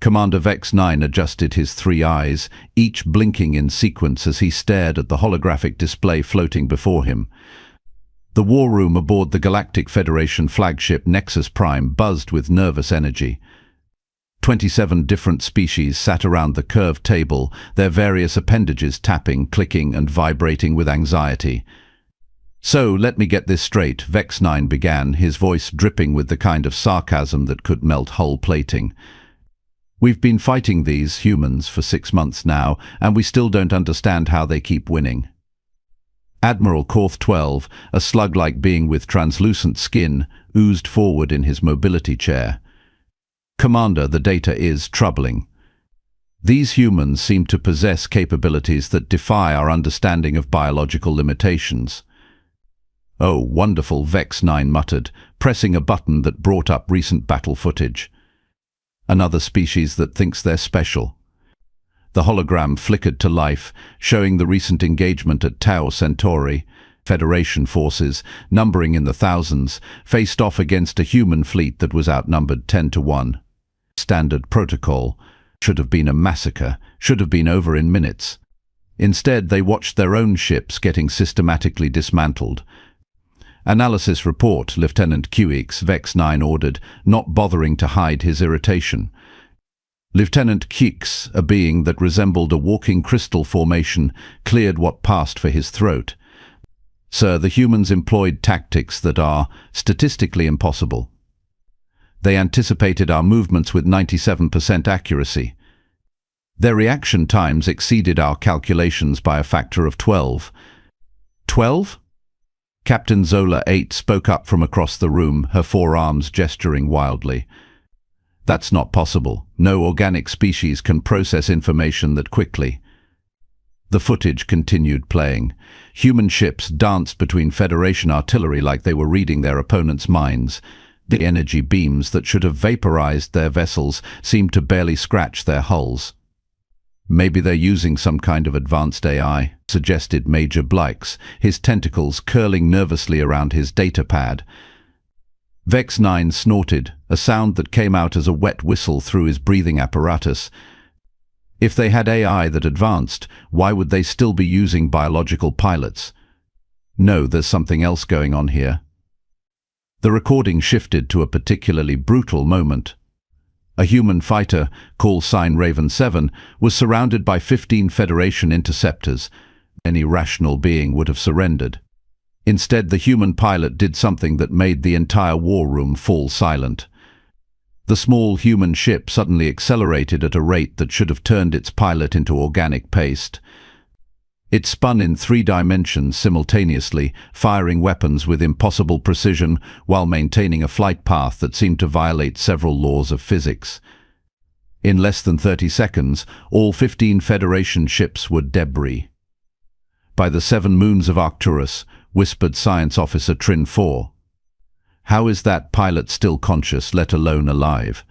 Commander Vex 9 adjusted his three eyes, each blinking in sequence as he stared at the holographic display floating before him. The war room aboard the Galactic Federation flagship Nexus Prime buzzed with nervous energy. 27 different species sat around the curved table, their various appendages tapping, clicking, and vibrating with anxiety. "So, let me get this straight," Vex 9 began, his voice dripping with the kind of sarcasm that could melt hull plating. "We've been fighting these humans for 6 months now, and we still don't understand how they keep winning." Admiral Korth 12, a slug-like being with translucent skin, oozed forward in his mobility chair. "Commander, the data is troubling. These humans seem to possess capabilities that defy our understanding of biological limitations." "Oh, wonderful," Vex 9 muttered, pressing a button that brought up recent battle footage. "Another species that thinks they're special." The hologram flickered to life, showing the recent engagement at Tau Centauri. Federation forces, numbering in the thousands, faced off against a human fleet that was outnumbered 10-1. Standard protocol. Should have been a massacre, should have been over in minutes. Instead, they watched their own ships getting systematically dismantled. "Analysis report," Lieutenant Quix, Vex 9 ordered, not bothering to hide his irritation. Lieutenant Quix, a being that resembled a walking crystal formation, cleared what passed for his throat. "Sir, the humans employed tactics that are statistically impossible. They anticipated our movements with 97% accuracy. Their reaction times exceeded our calculations by a factor of 12. 12? Captain Zola 8 spoke up from across the room, her forearms gesturing wildly. "That's not possible. No organic species can process information that quickly." The footage continued playing. Human ships danced between Federation artillery like they were reading their opponents' minds. The energy beams that should have vaporized their vessels seemed to barely scratch their hulls. "Maybe they're using some kind of advanced AI," suggested Major Blykes, his tentacles curling nervously around his data pad. Vex 9 snorted, a sound that came out as a wet whistle through his breathing apparatus. If they had AI that advanced, why would they still be using biological pilots? No, there's something else going on here. The recording shifted to a particularly brutal moment. A human fighter, call sign Raven 7, was surrounded by 15 Federation interceptors. Any rational being would have surrendered. Instead, the human pilot did something that made the entire war room fall silent. The small human ship suddenly accelerated at a rate that should have turned its pilot into organic paste. It spun in 3 dimensions simultaneously, firing weapons with impossible precision while maintaining a flight path that seemed to violate several laws of physics. In less than 30 seconds, all 15 Federation ships were debris. "By the 7 moons of Arcturus," whispered Science Officer Trin 4. "How is that pilot still conscious, let alone alive?"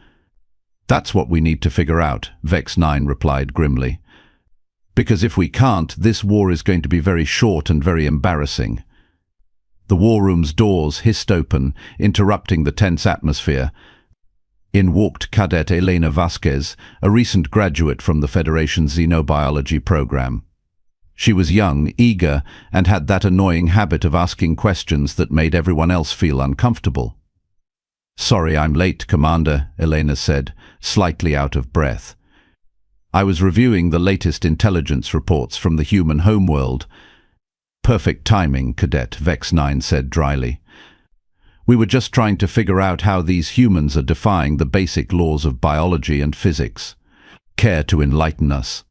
"That's what we need to figure out," Vex 9 replied grimly. "Because if we can't, this war is going to be very short and very embarrassing." The war room's doors hissed open, interrupting the tense atmosphere. In walked Cadet Elena Vasquez, a recent graduate from the Federation's xenobiology program. She was young, eager, and had that annoying habit of asking questions that made everyone else feel uncomfortable. "Sorry I'm late, Commander," Elena said, slightly out of breath. "I was reviewing the latest intelligence reports from the human homeworld." "Perfect timing, Cadet," Vex 9 said dryly. "We were just trying to figure out how these humans are defying the basic laws of biology and physics. Care to enlighten us?"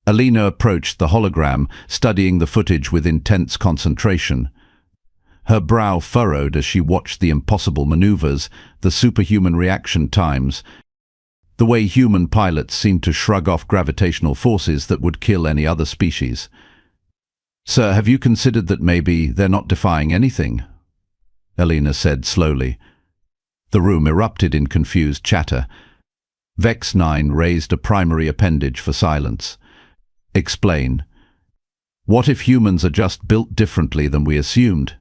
Elena approached the hologram, studying the footage with intense concentration. Her brow furrowed as she watched the impossible maneuvers, the superhuman reaction times, the way human pilots seemed to shrug off gravitational forces that would kill any other species. "Sir, have you considered that maybe they're not defying anything?" Elena said slowly. The room erupted in confused chatter. Vex 9 raised a primary appendage for silence. "Explain. What if humans are just built differently than we assumed?"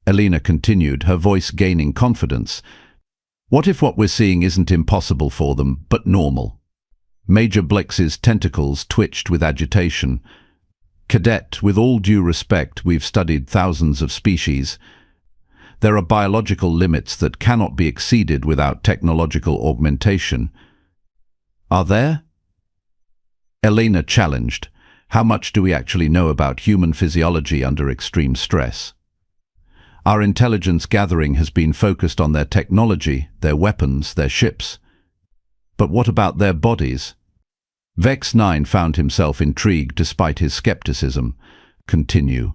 Elena continued, her voice gaining confidence. What if what we're seeing isn't impossible for them, but normal? Major Blix's tentacles twitched with agitation. Cadet, with all due respect, we've studied thousands of species. There are biological limits that cannot be exceeded without technological augmentation. Are there? Elena challenged. How much do we actually know about human physiology under extreme stress? Our intelligence gathering has been focused on their technology, their weapons, their ships. But what about their bodies? Vex 9 found himself intrigued despite his skepticism. Continue.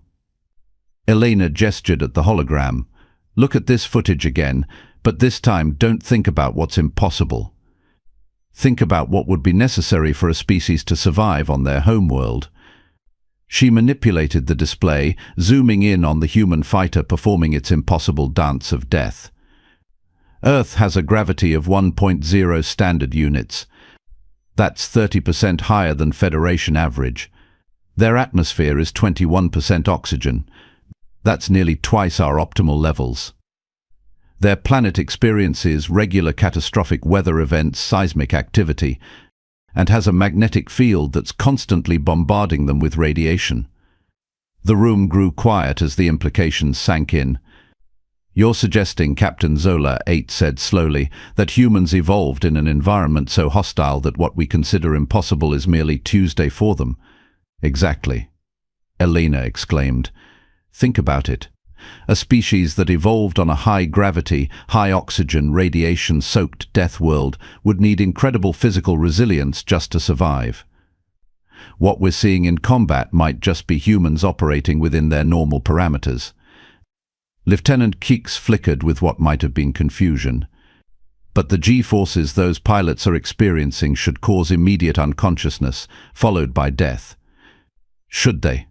Elena gestured at the hologram. Look at this footage again, but this time don't think about what's impossible. Think about what would be necessary for a species to survive on their homeworld. She manipulated the display, zooming in on the human fighter performing its impossible dance of death. Earth has a gravity of 1.0 standard units. That's 30% higher than Federation average. Their atmosphere is 21% oxygen. That's nearly twice our optimal levels. Their planet experiences regular catastrophic weather events, seismic activity, and has a magnetic field that's constantly bombarding them with radiation. The room grew quiet as the implications sank in. You're suggesting, Captain Zola 8 said slowly, that humans evolved in an environment so hostile that what we consider impossible is merely Tuesday for them. Exactly. Elena exclaimed. Think about it. A species that evolved on a high-gravity, high-oxygen, radiation-soaked death world would need incredible physical resilience just to survive. What we're seeing in combat might just be humans operating within their normal parameters. Lieutenant Keeks flickered with what might have been confusion. But the G-forces those pilots are experiencing should cause immediate unconsciousness, followed by death. Should they?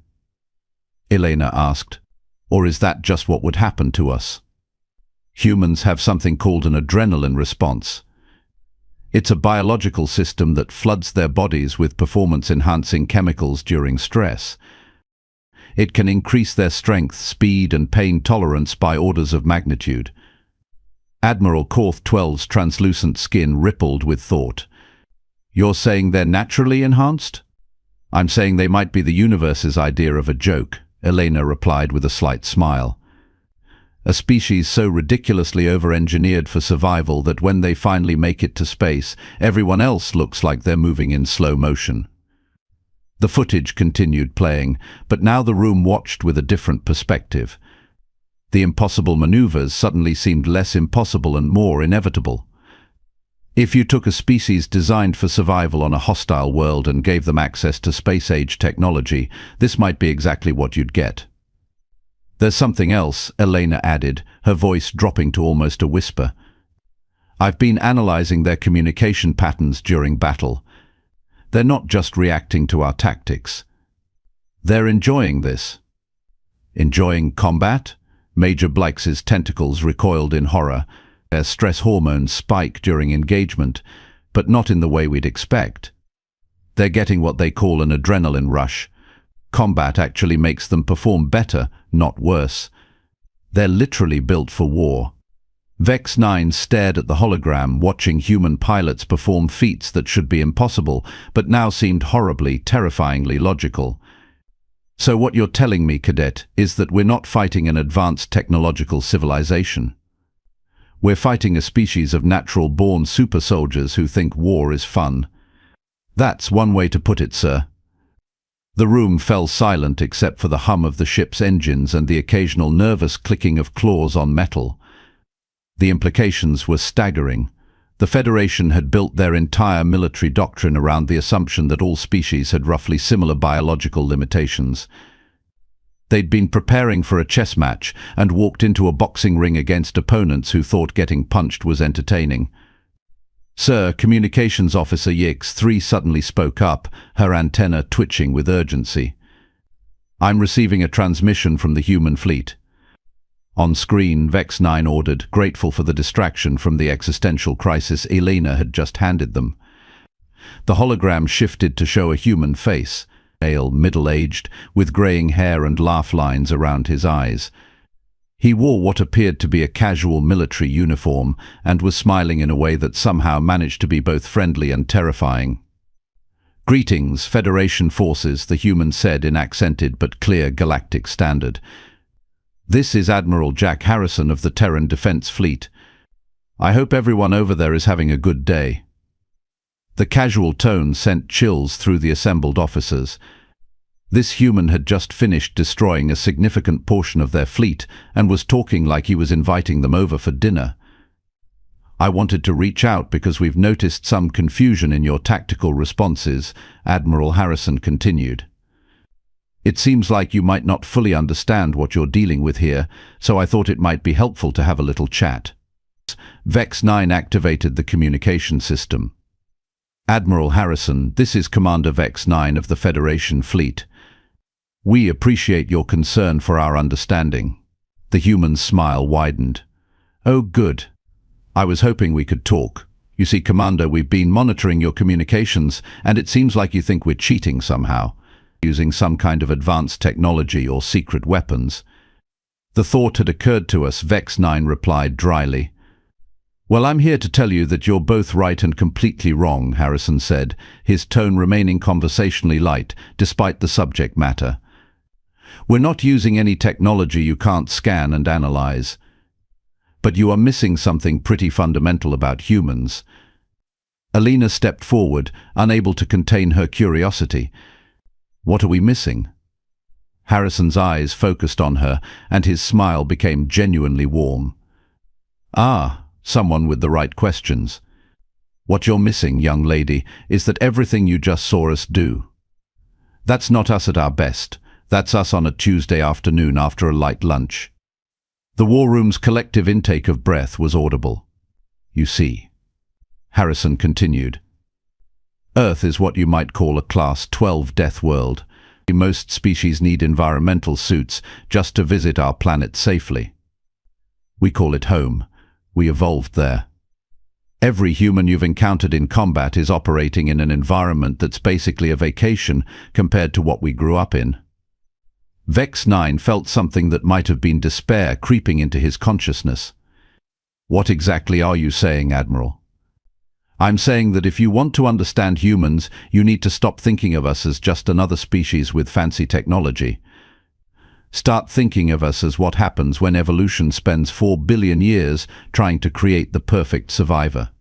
Elena asked. Or is that just what would happen to us? Humans have something called an adrenaline response. It's a biological system that floods their bodies with performance-enhancing chemicals during stress. It can increase their strength, speed, and pain tolerance by orders of magnitude. Admiral Korth 12's translucent skin rippled with thought. You're saying they're naturally enhanced? I'm saying they might be the universe's idea of a joke, Elena replied with a slight smile. A species so ridiculously over-engineered for survival that when they finally make it to space, everyone else looks like they're moving in slow motion. The footage continued playing, but now the room watched with a different perspective. The impossible maneuvers suddenly seemed less impossible and more inevitable. If you took a species designed for survival on a hostile world and gave them access to space-age technology, this might be exactly what you'd get. There's something else, Elena added, her voice dropping to almost a whisper. I've been analyzing their communication patterns during battle. They're not just reacting to our tactics. They're enjoying this. Enjoying combat? Major Blix's tentacles recoiled in horror. Their stress hormones spike during engagement, but not in the way we'd expect. They're getting what they call an adrenaline rush. Combat actually makes them perform better, not worse. They're literally built for war. Vex 9 stared at the hologram, watching human pilots perform feats that should be impossible, but now seemed horribly, terrifyingly logical. So what you're telling me, Cadet, is that we're not fighting an advanced technological civilization. We're fighting a species of natural-born super soldiers who think war is fun. That's one way to put it, sir. The room fell silent except for the hum of the ship's engines and the occasional nervous clicking of claws on metal. The implications were staggering. The Federation had built their entire military doctrine around the assumption that all species had roughly similar biological limitations. They'd been preparing for a chess match and walked into a boxing ring against opponents who thought getting punched was entertaining. Sir, Communications Officer Yix 3 suddenly spoke up, her antenna twitching with urgency. I'm receiving a transmission from the human fleet. On screen, Vex 9 ordered, grateful for the distraction from the existential crisis Elena had just handed them. The hologram shifted to show a human face, pale, middle-aged, with graying hair and laugh lines around his eyes. He wore what appeared to be a casual military uniform and was smiling in a way that somehow managed to be both friendly and terrifying. "Greetings, Federation forces," the human said in accented but clear Galactic standard. "This is Admiral Jack Harrison of the Terran Defense Fleet. I hope everyone over there is having a good day." The casual tone sent chills through the assembled officers. This human had just finished destroying a significant portion of their fleet and was talking like he was inviting them over for dinner. "I wanted to reach out because we've noticed some confusion in your tactical responses," Admiral Harrison continued. "It seems like you might not fully understand what you're dealing with here, so I thought it might be helpful to have a little chat." Vex 9 activated the communication system. "Admiral Harrison, this is Commander Vex 9 of the Federation Fleet. We appreciate your concern for our understanding." The human's smile widened. "Oh, good. I was hoping we could talk. You see, Commander, we've been monitoring your communications, and it seems like you think we're cheating somehow, using some kind of advanced technology or secret weapons." "The thought had occurred to us," Vex 9 replied dryly. "Well, I'm here to tell you that you're both right and completely wrong," Harrison said, his tone remaining conversationally light, despite the subject matter. "We're not using any technology you can't scan and analyze. But you are missing something pretty fundamental about humans." Elena stepped forward, unable to contain her curiosity. "What are we missing?" Harrison's eyes focused on her, and his smile became genuinely warm. "Ah, someone with the right questions. What you're missing, young lady, is that everything you just saw us do. That's not us at our best. That's us on a Tuesday afternoon after a light lunch." The war room's collective intake of breath was audible. "You see," Harrison continued, "Earth is what you might call a Class 12 death world. Most species need environmental suits just to visit our planet safely. We call it home. We evolved there. Every human you've encountered in combat is operating in an environment that's basically a vacation compared to what we grew up in." Vex 9 felt something that might have been despair creeping into his consciousness. "What exactly are you saying, Admiral?" "I'm saying that if you want to understand humans, you need to stop thinking of us as just another species with fancy technology. Start thinking of us as what happens when evolution spends 4 billion years trying to create the perfect survivor,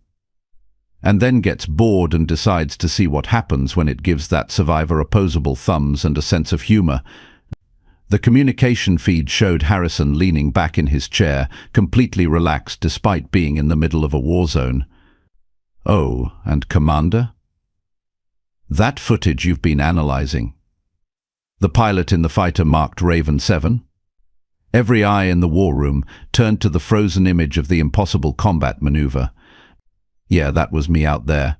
and then gets bored and decides to see what happens when it gives that survivor opposable thumbs and a sense of humor." The communication feed showed Harrison leaning back in his chair, completely relaxed despite being in the middle of a war zone. "Oh, and Commander? That footage you've been analyzing. The pilot in the fighter marked Raven 7? Every eye in the war room turned to the frozen image of the impossible combat maneuver. "Yeah, that was me out there."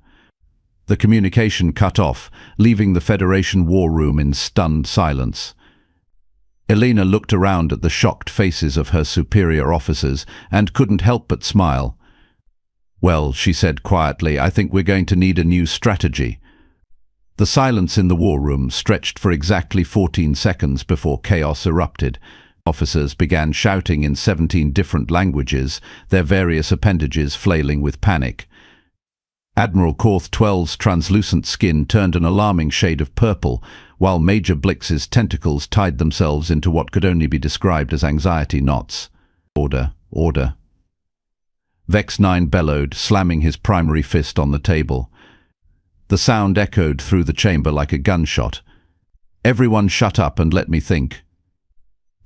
The communication cut off, leaving the Federation war room in stunned silence. Elena looked around at the shocked faces of her superior officers and couldn't help but smile. "Well," she said quietly, "I think we're going to need a new strategy." The silence in the war room stretched for exactly 14 seconds before chaos erupted. Officers began shouting in 17 different languages, their various appendages flailing with panic. Admiral Korth 12's translucent skin turned an alarming shade of purple, while Major Blix's tentacles tied themselves into what could only be described as anxiety knots. "Order, order." Vex 9 bellowed, slamming his primary fist on the table. The sound echoed through the chamber like a gunshot. "Everyone shut up and let me think."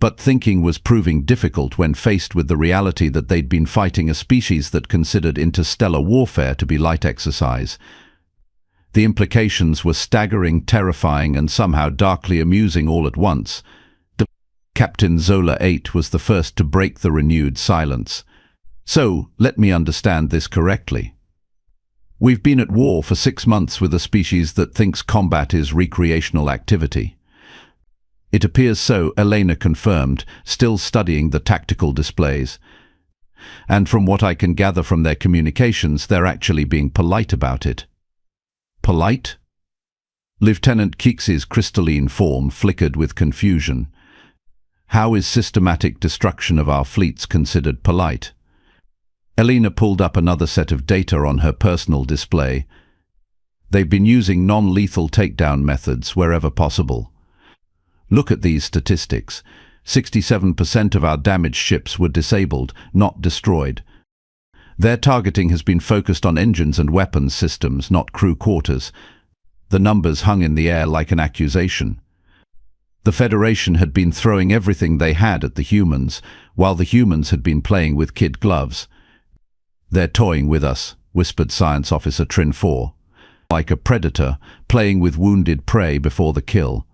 But thinking was proving difficult when faced with the reality that they'd been fighting a species that considered interstellar warfare to be light exercise. The implications were staggering, terrifying, and somehow darkly amusing all at once. Captain Zola 8 was the first to break the renewed silence. "So, let me understand this correctly. We've been at war for 6 months with a species that thinks combat is recreational activity." "It appears so," Elena confirmed, still studying the tactical displays. "And from what I can gather from their communications, they're actually being polite about it." "Polite?" Lieutenant Keeks's crystalline form flickered with confusion. How is systematic destruction of our fleets considered polite? Elena pulled up another set of data on her personal display. They've been using non-lethal takedown methods wherever possible. Look at these statistics. 67% of our damaged ships were disabled, not destroyed. Their targeting has been focused on engines and weapons systems, not crew quarters. The numbers hung in the air like an accusation. The Federation had been throwing everything they had at the humans, while the humans had been playing with kid gloves. "They're toying with us," whispered Science Officer Trin 4. "Like a predator, playing with wounded prey before the kill."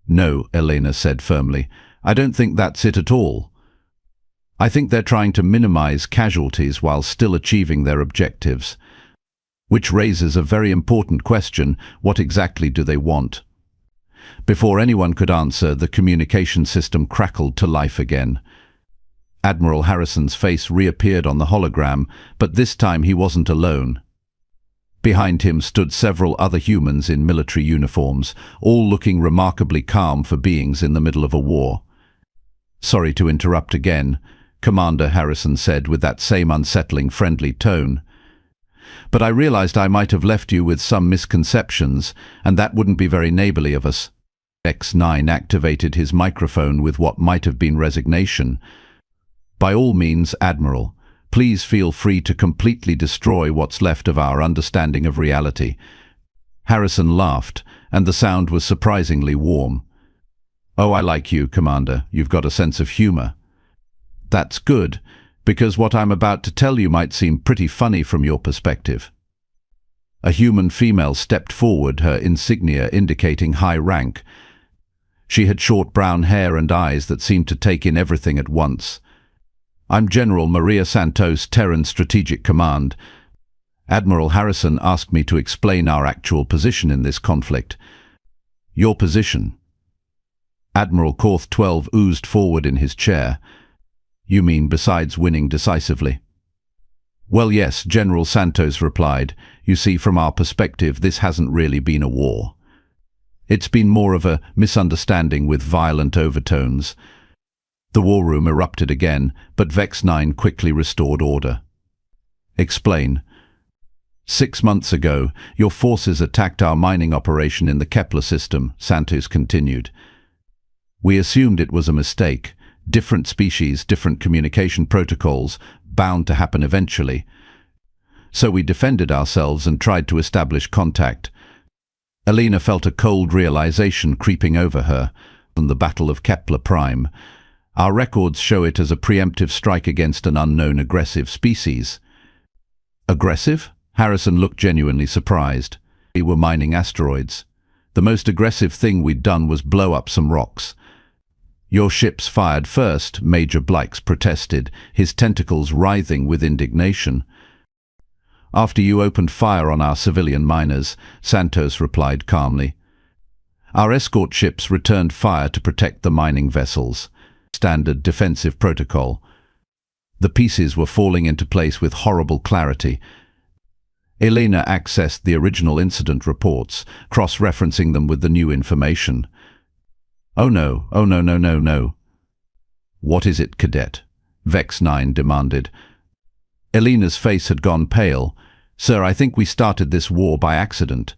"No," Elena said firmly. "I don't think that's it at all. I think they're trying to minimize casualties while still achieving their objectives." Which raises a very important question: what exactly do they want? Before anyone could answer, the communication system crackled to life again. Admiral Harrison's face reappeared on the hologram, but this time he wasn't alone. Behind him stood several other humans in military uniforms, all looking remarkably calm for beings in the middle of a war. "Sorry to interrupt again," Commander Harrison said with that same unsettling, friendly tone. "But I realized I might have left you with some misconceptions, and that wouldn't be very neighborly of us." X9 activated his microphone with what might have been resignation. "By all means, Admiral, please feel free to completely destroy what's left of our understanding of reality." Harrison laughed, and the sound was surprisingly warm. "Oh, I like you, Commander. You've got a sense of humor." "That's good, because what I'm about to tell you might seem pretty funny from your perspective." A human female stepped forward, her insignia indicating high rank. She had short brown hair and eyes that seemed to take in everything at once. "I'm General Maria Santos, Terran Strategic Command. Admiral Harrison asked me to explain our actual position in this conflict." "Your position?" Admiral Korth 12 oozed forward in his chair. "You mean besides winning decisively?" "Well, yes," General Santos replied. "You see, from our perspective, this hasn't really been a war. It's been more of a misunderstanding with violent overtones." The war room erupted again, but Vex 9 quickly restored order. "Explain." 6 months ago, your forces attacked our mining operation in the Kepler system," Santos continued. "We assumed it was a mistake. Different species, different communication protocols, bound to happen eventually. So we defended ourselves and tried to establish contact." Elena felt a cold realization creeping over her from the Battle of Kepler Prime. "Our records show it as a preemptive strike against an unknown aggressive species." "Aggressive?" Harrison looked genuinely surprised. "We were mining asteroids. The most aggressive thing we'd done was blow up some rocks." "Your ships fired first," Major Blykes protested, his tentacles writhing with indignation. "After you opened fire on our civilian miners," Santos replied calmly. "Our escort ships returned fire to protect the mining vessels. Standard defensive protocol." The pieces were falling into place with horrible clarity. Elena accessed the original incident reports, cross-referencing them with the new information. "Oh no, oh no, no, no, no." "What is it, Cadet?" Vex 9 demanded. Elena's face had gone pale. "Sir, I think we started this war by accident.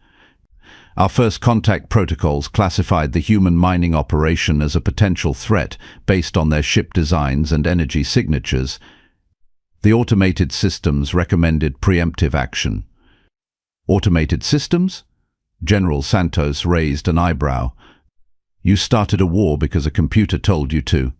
Our first contact protocols classified the human mining operation as a potential threat based on their ship designs and energy signatures. The automated systems recommended preemptive action." "Automated systems?" General Santos raised an eyebrow. "You started a war because a computer told you to."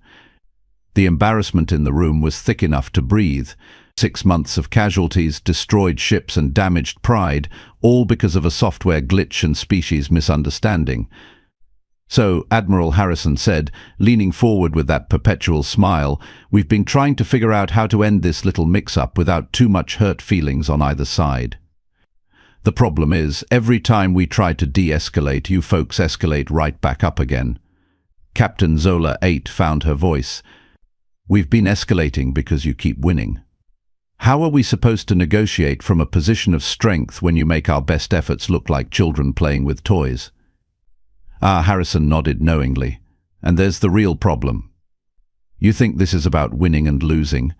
The embarrassment in the room was thick enough to breathe. 6 months of casualties, destroyed ships and damaged pride, all because of a software glitch and species misunderstanding. "So," Admiral Harrison said, leaning forward with that perpetual smile, "we've been trying to figure out how to end this little mix-up without too much hurt feelings on either side. The problem is, every time we try to de-escalate, you folks escalate right back up again." Captain Zola 8 found her voice. "We've been escalating because you keep winning. How are we supposed to negotiate from a position of strength when you make our best efforts look like children playing with toys?" Harrison nodded knowingly. And there's the real problem. You think this is about winning and losing.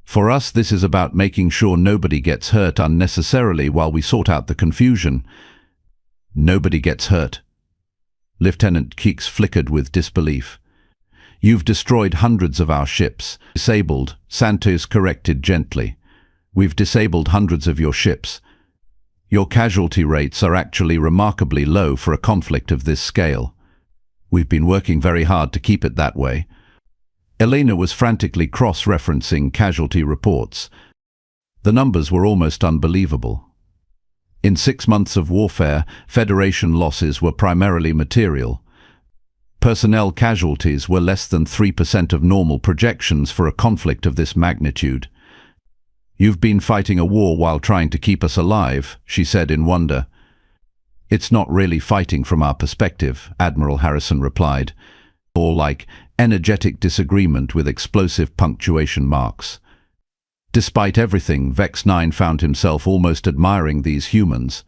For us, this is about making sure nobody gets hurt unnecessarily while we sort out the confusion. Nobody gets hurt. Lieutenant Keeks flickered with disbelief. You've destroyed hundreds of our ships. Disabled, Santos corrected gently. We've disabled hundreds of your ships. Your casualty rates are actually remarkably low for a conflict of this scale. We've been working very hard to keep it that way. Elena was frantically cross-referencing casualty reports. The numbers were almost unbelievable. In 6 months of warfare, Federation losses were primarily material. Personnel casualties were less than 3% of normal projections for a conflict of this magnitude. You've been fighting a war while trying to keep us alive, she said in wonder. It's not really fighting from our perspective, Admiral Harrison replied. More like energetic disagreement with explosive punctuation marks. Despite everything, Vex 9 found himself almost admiring these humans.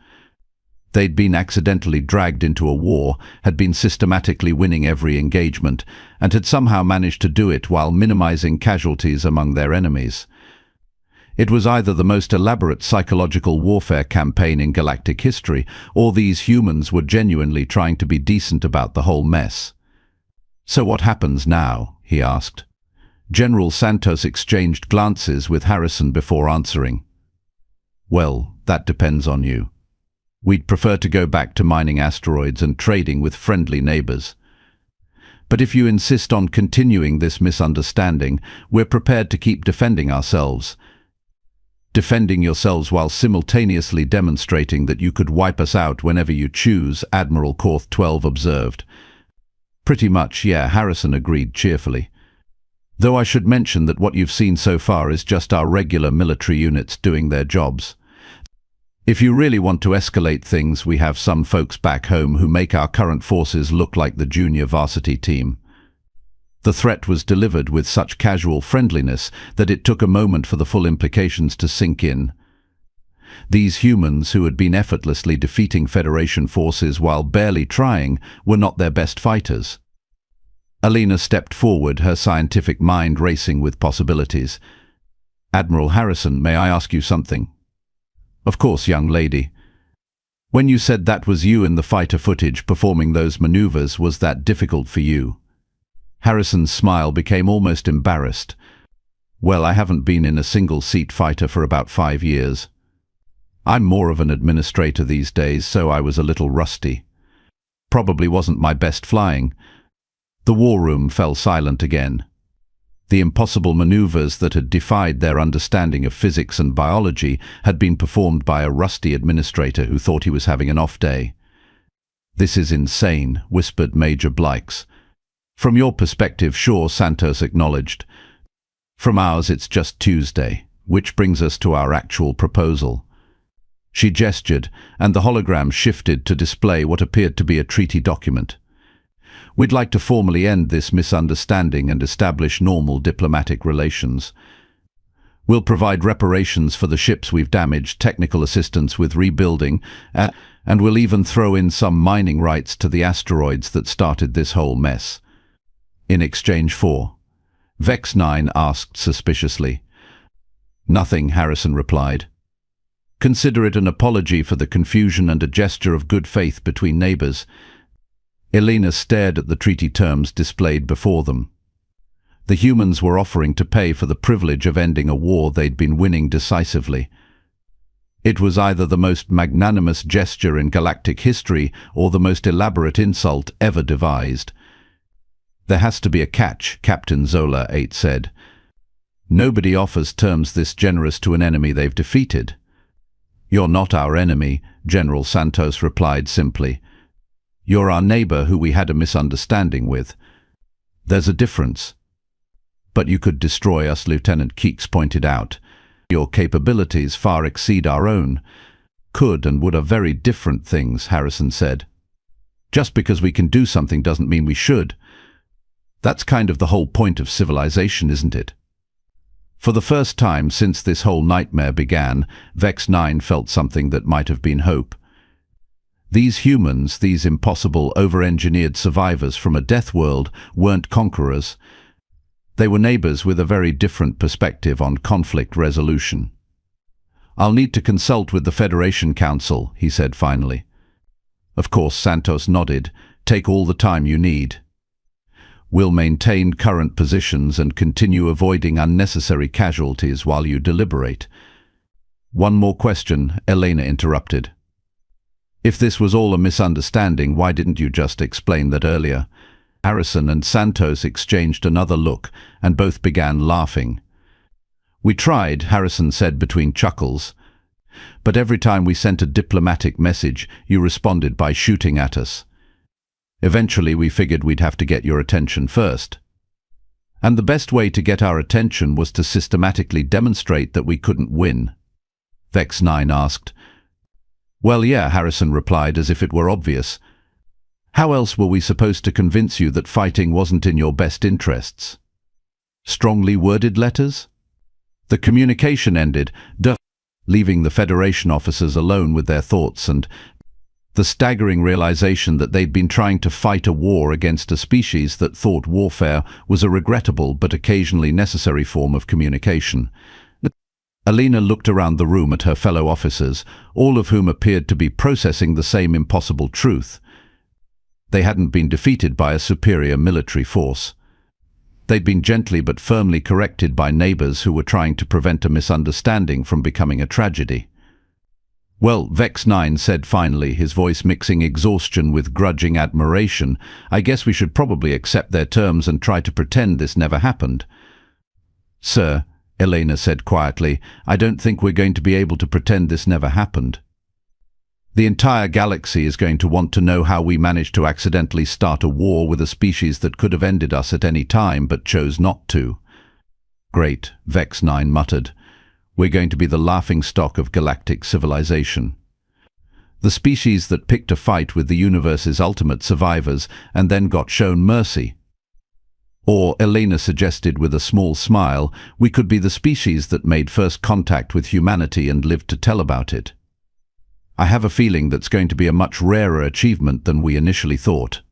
They'd been accidentally dragged into a war, had been systematically winning every engagement, and had somehow managed to do it while minimizing casualties among their enemies. It was either the most elaborate psychological warfare campaign in galactic history, or these humans were genuinely trying to be decent about the whole mess. So what happens now? He asked. General Santos exchanged glances with Harrison before answering. Well, that depends on you. We'd prefer to go back to mining asteroids and trading with friendly neighbors. But if you insist on continuing this misunderstanding, we're prepared to keep defending ourselves. Defending yourselves while simultaneously demonstrating that you could wipe us out whenever you choose, Admiral Korth 12 observed. Pretty much, yeah, Harrison agreed cheerfully. Though I should mention that what you've seen so far is just our regular military units doing their jobs. If you really want to escalate things, we have some folks back home who make our current forces look like the junior varsity team. The threat was delivered with such casual friendliness that it took a moment for the full implications to sink in. These humans, who had been effortlessly defeating Federation forces while barely trying, were not their best fighters. Alina stepped forward, her scientific mind racing with possibilities. Admiral Harrison, may I ask you something? Of course, young lady. When you said that was you in the fighter footage performing those maneuvers, was that difficult for you? Harrison's smile became almost embarrassed. Well, I haven't been in a single-seat fighter for about 5 years. I'm more of an administrator these days, so I was a little rusty. Probably wasn't my best flying. The war room fell silent again. The impossible maneuvers that had defied their understanding of physics and biology had been performed by a rusty administrator who thought he was having an off day. This is insane, whispered Major Blykes. From your perspective, sure, Santos acknowledged. From ours, it's just Tuesday, which brings us to our actual proposal. She gestured, and the hologram shifted to display what appeared to be a treaty document. We'd like to formally end this misunderstanding and establish normal diplomatic relations. We'll provide reparations for the ships we've damaged, technical assistance with rebuilding, and we'll even throw in some mining rights to the asteroids that started this whole mess. In exchange for? Vex 9 asked suspiciously. Nothing, Harrison replied. Consider it an apology for the confusion and a gesture of good faith between neighbors. Elena stared at the treaty terms displayed before them. The humans were offering to pay for the privilege of ending a war they'd been winning decisively. It was either the most magnanimous gesture in galactic history or the most elaborate insult ever devised. There has to be a catch, Captain Zola 8 said. Nobody offers terms this generous to an enemy they've defeated. You're not our enemy, General Santos replied simply. You're our neighbor who we had a misunderstanding with. There's a difference. But you could destroy us, Lieutenant Keeks pointed out. Your capabilities far exceed our own. Could and would are very different things, Harrison said. Just because we can do something doesn't mean we should. That's kind of the whole point of civilization, isn't it? For the first time since this whole nightmare began, Vex 9 felt something that might have been hope. These humans, these impossible, over-engineered survivors from a death world, weren't conquerors. They were neighbors with a very different perspective on conflict resolution. "I'll need to consult with the Federation Council," he said finally. Of course, Santos nodded. "Take all the time you need. We'll maintain current positions and continue avoiding unnecessary casualties while you deliberate." "One more question," Elena interrupted. "If this was all a misunderstanding, why didn't you just explain that earlier?" Harrison and Santos exchanged another look, and both began laughing. "We tried," Harrison said between chuckles. "But every time we sent a diplomatic message, you responded by shooting at us. Eventually we figured we'd have to get your attention first. And the best way to get our attention was to systematically demonstrate that we couldn't win." Vex 9 asked. "Well, yeah," Harrison replied as if it were obvious. "How else were we supposed to convince you that fighting wasn't in your best interests? Strongly worded letters?" The communication ended, leaving the Federation officers alone with their thoughts and the staggering realization that they'd been trying to fight a war against a species that thought warfare was a regrettable but occasionally necessary form of communication. Elena looked around the room at her fellow officers, all of whom appeared to be processing the same impossible truth. They hadn't been defeated by a superior military force. They'd been gently but firmly corrected by neighbors who were trying to prevent a misunderstanding from becoming a tragedy. "Well," Vex 9 said finally, his voice mixing exhaustion with grudging admiration, "I guess we should probably accept their terms and try to pretend this never happened." "Sir," Elena said quietly, "I don't think we're going to be able to pretend this never happened. The entire galaxy is going to want to know how we managed to accidentally start a war with a species that could have ended us at any time but chose not to." "Great," Vex 9 muttered. "We're going to be the laughingstock of galactic civilization. The species that picked a fight with the universe's ultimate survivors and then got shown mercy. Or," Elena suggested with a small smile, "we could be the species that made first contact with humanity and lived to tell about it. I have a feeling that's going to be a much rarer achievement than we initially thought."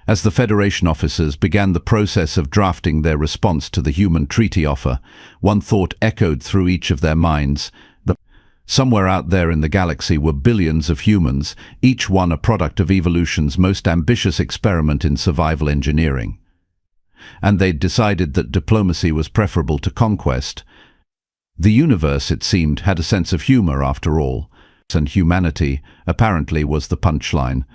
As the Federation officers began the process of drafting their response to the human treaty offer, one thought echoed through each of their minds. Somewhere out there in the galaxy were billions of humans, each one a product of evolution's most ambitious experiment in survival engineering. And they'd decided that diplomacy was preferable to conquest. The universe, it seemed, had a sense of humor after all, and humanity, apparently, was the punchline.